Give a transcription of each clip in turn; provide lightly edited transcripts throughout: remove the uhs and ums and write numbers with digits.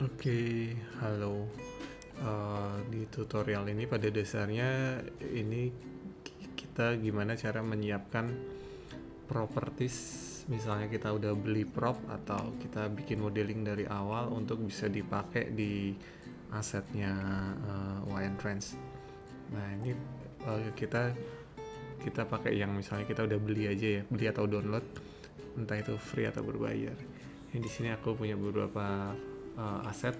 Oke, halo. Di tutorial ini pada dasarnya ini kita gimana cara menyiapkan properties. Misalnya kita udah beli prop atau kita bikin modeling dari awal untuk bisa dipakai di asetnya YN Trends. Nah ini kita pakai yang misalnya kita udah beli aja ya, beli atau download, entah itu free atau berbayar. Ini di sini aku punya beberapa aset.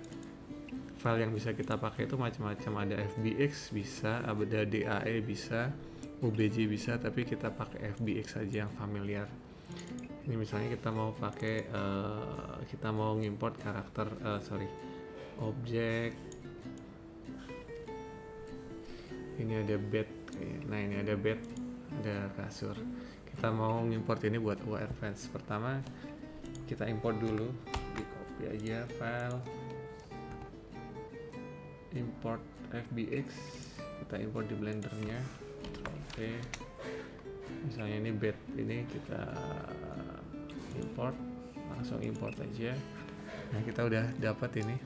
File yang bisa kita pakai itu macam-macam, ada FBX bisa, ada DAE bisa, UBJ bisa, tapi kita pakai FBX aja yang familiar. Ini misalnya kita mau pakai kita mau ngimport karakter objek. Ini ada bed, nah ini ada bed, ada kasur. Kita mau ngimport ini buat UR Fans. Pertama kita import dulu, di copy aja file, import FBX, kita import di blendernya. Oke, misalnya ini bed, ini kita import, langsung import aja. Nah kita udah dapat ini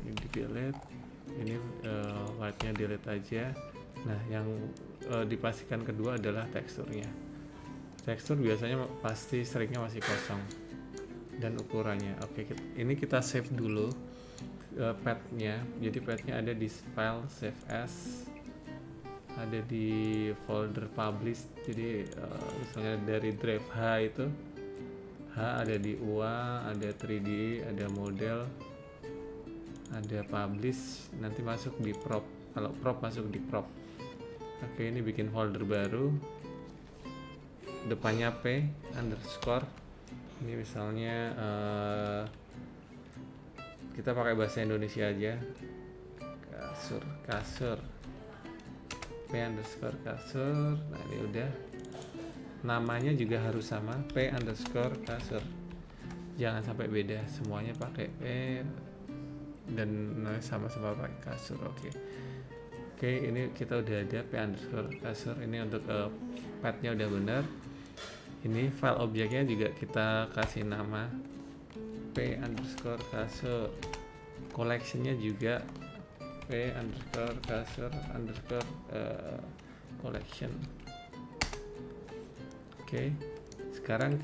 di delete, ini lightnya delete aja. Nah yang dipastikan kedua adalah teksturnya. Tekstur biasanya pasti seringnya masih kosong, dan ukurannya. Oke, ini kita save dulu path-nya. Jadi path-nya ada di file save as, ada di folder publish. Jadi misalnya dari drive H itu ada di UA, ada 3D, ada model, ada publish, nanti masuk di prop. Kalau prop masuk di prop. Oke, ini bikin folder baru, depannya p underscore. Ini misalnya kita pakai bahasa Indonesia aja, kasur p underscore kasur. Nah ini udah, namanya juga harus sama, p underscore kasur, jangan sampai beda, semuanya pakai p dan sama-sama pakai kasur. Oke, ini kita udah ada p underscore kasur. Ini untuk path-nya udah benar. Ini file objeknya juga kita kasih nama p underscore kasur. Collectionnya juga p underscore kasur underscore collection. Oke, sekarang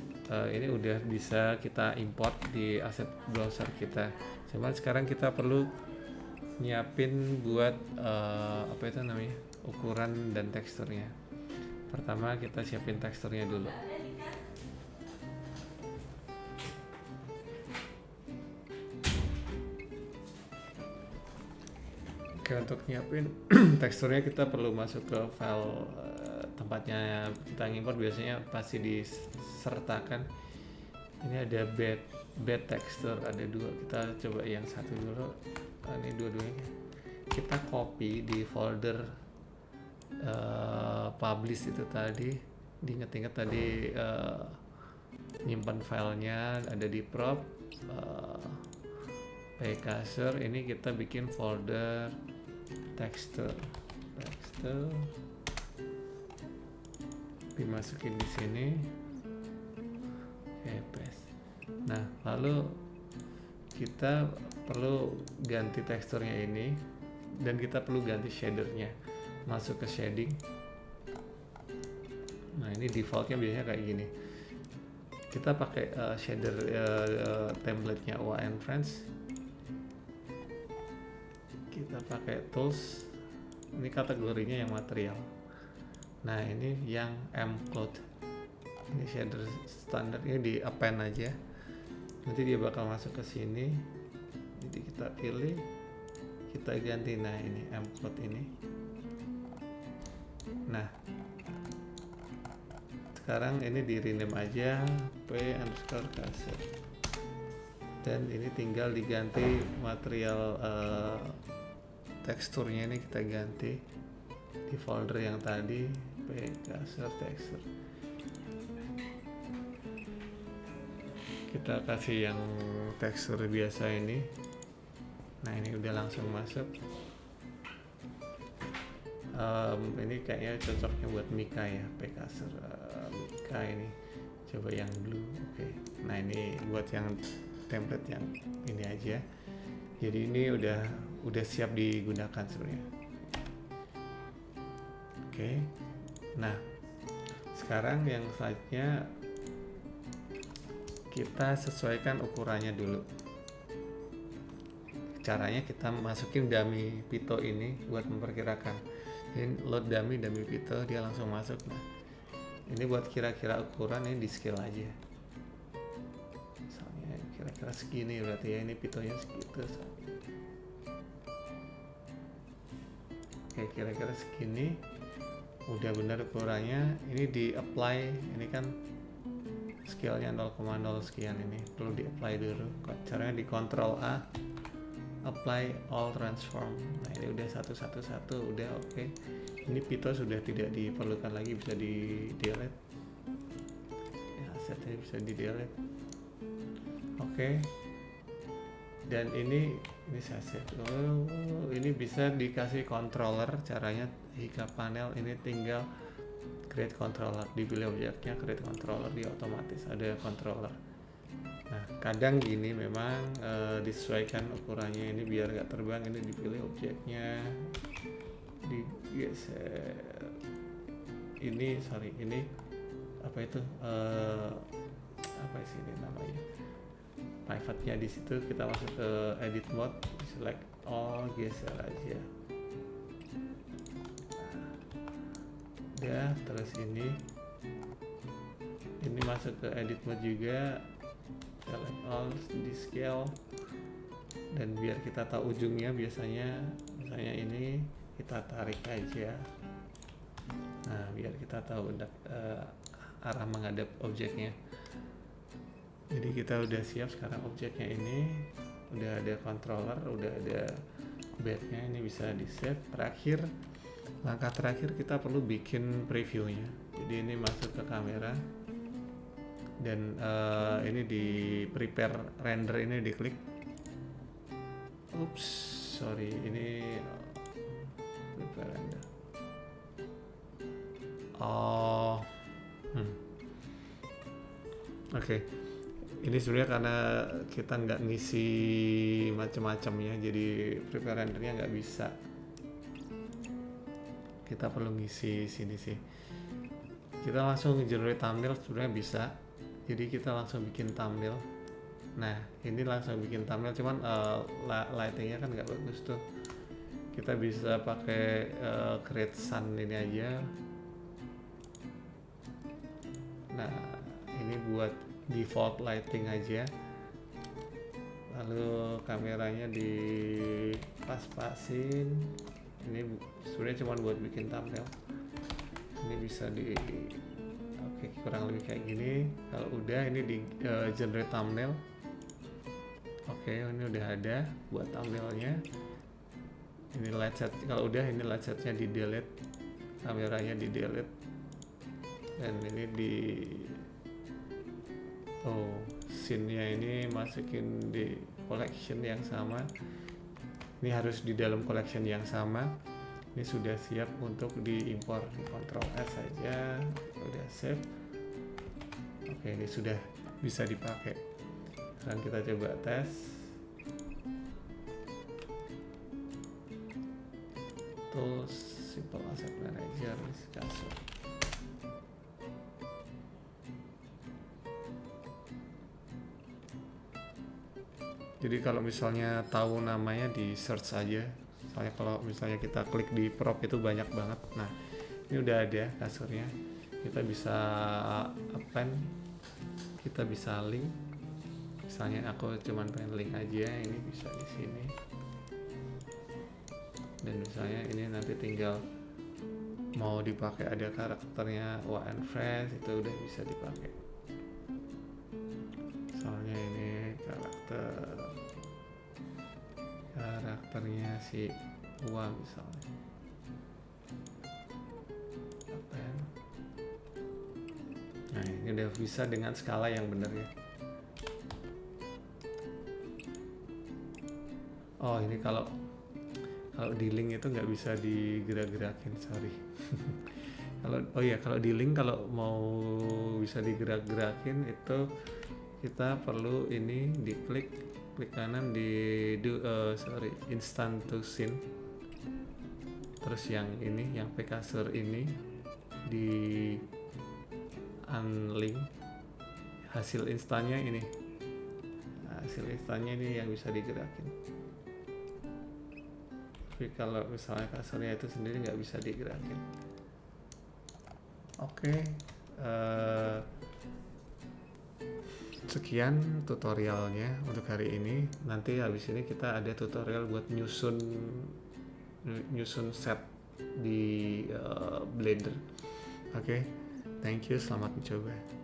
ini udah bisa kita import di asset browser kita. Cuman sekarang kita perlu nyiapin buat apa itu namanya, ukuran dan teksturnya. Pertama kita siapin teksturnya dulu. Oke, untuk nyiapin teksturnya kita perlu masuk ke file tempatnya kita ngimport, biasanya pasti disertakan. Ini ada bed texture, ada dua. Kita coba yang satu dulu. Ini dua-duanya kita copy di folder publish itu tadi. Diinget-inget tadi nyimpan filenya ada di prop kasur. Ini kita bikin folder texture, dimasukin di sini. Oke, paste. Nah lalu kita perlu ganti teksturnya ini, dan kita perlu ganti shadernya. Masuk ke shading. Nah ini defaultnya biasanya kayak gini. Kita pakai shader template-nya OAN Friends. Kita pakai tools. Ini kategorinya yang material. Nah ini yang M-Cloud. Ini shader standar, ini di append aja. Nanti dia bakal masuk ke sini. Jadi kita pilih, kita ganti. Nah ini M-Cloud ini. Nah sekarang ini di rename aja p underscore kasur, dan ini tinggal diganti material teksturnya. Ini kita ganti di folder yang tadi, p kasur tekstur. Kita kasih yang tekstur biasa ini. Nah ini udah langsung masuk. Ini kayaknya cocoknya buat Mika ya, p kasur Mika ini. Coba yang blue. Oke. Nah ini buat yang template yang ini aja. Jadi ini udah siap digunakan sebenarnya. Oke. Nah, sekarang yang selanjutnya kita sesuaikan ukurannya dulu. Caranya kita masukin dummy pito ini buat memperkirakan. Ini load dummy pito, dia langsung masuk. Nah, ini buat kira-kira ukuran, ini di scale aja. Misalnya kira-kira segini berarti ya, ini pitonya segitu. Oke, kira-kira segini. Udah benar ukurannya, ini di apply, ini kan scale-nya 0,0 sekian, ini perlu di apply dulu. Caranya di Ctrl A, apply all transform. Nah, ini udah satu, udah oke. Ini pito sudah tidak diperlukan lagi, bisa di delete. Ya, setnya bisa di delete. Oke. Dan ini saya save. Ini bisa dikasih controller. Caranya jika panel ini tinggal create controller, dipilih objeknya, create controller, dia otomatis ada controller. Nah, kadang gini memang disesuaikan ukurannya, ini biar gak terbang, ini dipilih objeknya, digeser. Ini apa itu? Apa sih ini namanya? Pivotnya di situ, kita masuk ke edit mode, select all, geser aja. Nah, terus ini masuk ke edit mode juga, select all, di scale, dan biar kita tahu ujungnya, biasanya misalnya ini kita tarik aja. Nah, biar kita tahu arah menghadap objeknya. Jadi kita udah siap sekarang objeknya ini, udah ada controller, udah ada bednya, ini bisa di save. Terakhir, langkah terakhir kita perlu bikin previewnya. Jadi ini masuk ke kamera dan ini di prepare render, ini diklik. Oops, sorry, ini prepare render. Oke. Ini sebenarnya karena kita nggak ngisi macam-macam ya, jadi prepare rendernya nggak bisa. Kita perlu ngisi sini sih. Kita langsung generate thumbnail sebenarnya bisa. Jadi kita langsung bikin thumbnail. Nah, ini langsung bikin thumbnail, cuman lightingnya kan nggak bagus tuh. Kita bisa pakai create sun ini aja. Nah, ini buat default lighting aja, lalu kameranya dipas-pasin. Ini sebenarnya cuma buat bikin thumbnail. Ini bisa oke, kurang lebih kayak gini. Kalau udah, ini di generate thumbnail. Oke, ini udah ada buat thumbnailnya. Ini light set, kalau udah ini light setnya di delete, kameranya di delete, dan ini scene-nya ini masukin di collection yang sama. Ini harus di dalam collection yang sama. Ini sudah siap untuk diimpor. Ctrl S saja, udah save. Oke, ini sudah bisa dipakai. Sekarang kita coba tes. Tools, Simple Asset Manager, kasur. Jadi kalau misalnya tahu namanya, di search aja. Soalnya kalau misalnya kita klik di prop itu banyak banget. Nah, ini udah ada kasurnya. Kita bisa append, kita bisa link. Misalnya aku cuman pengen link aja, ini bisa di sini. Dan misalnya ini nanti tinggal mau dipakai ada karakternya and Friends, itu udah bisa dipakai. Soalnya ini karakternya si Wa misalnya. Nah, ini udah bisa dengan skala yang benar ya. Oh, ini kalau di link itu nggak bisa digerak-gerakin, sorry. Kalau di link kalau mau bisa digerak-gerakin itu kita perlu ini klik kanan di instant to scene, terus yang ini yang pkasur ini di unlink hasil instannya ini yang bisa digerakin. Tapi kalau misalnya kasurnya itu sendiri nggak bisa digerakin. Oke, sekian tutorialnya untuk hari ini. Nanti habis ini kita ada tutorial buat nyusun set di Blender. Oke, thank you, selamat mencoba.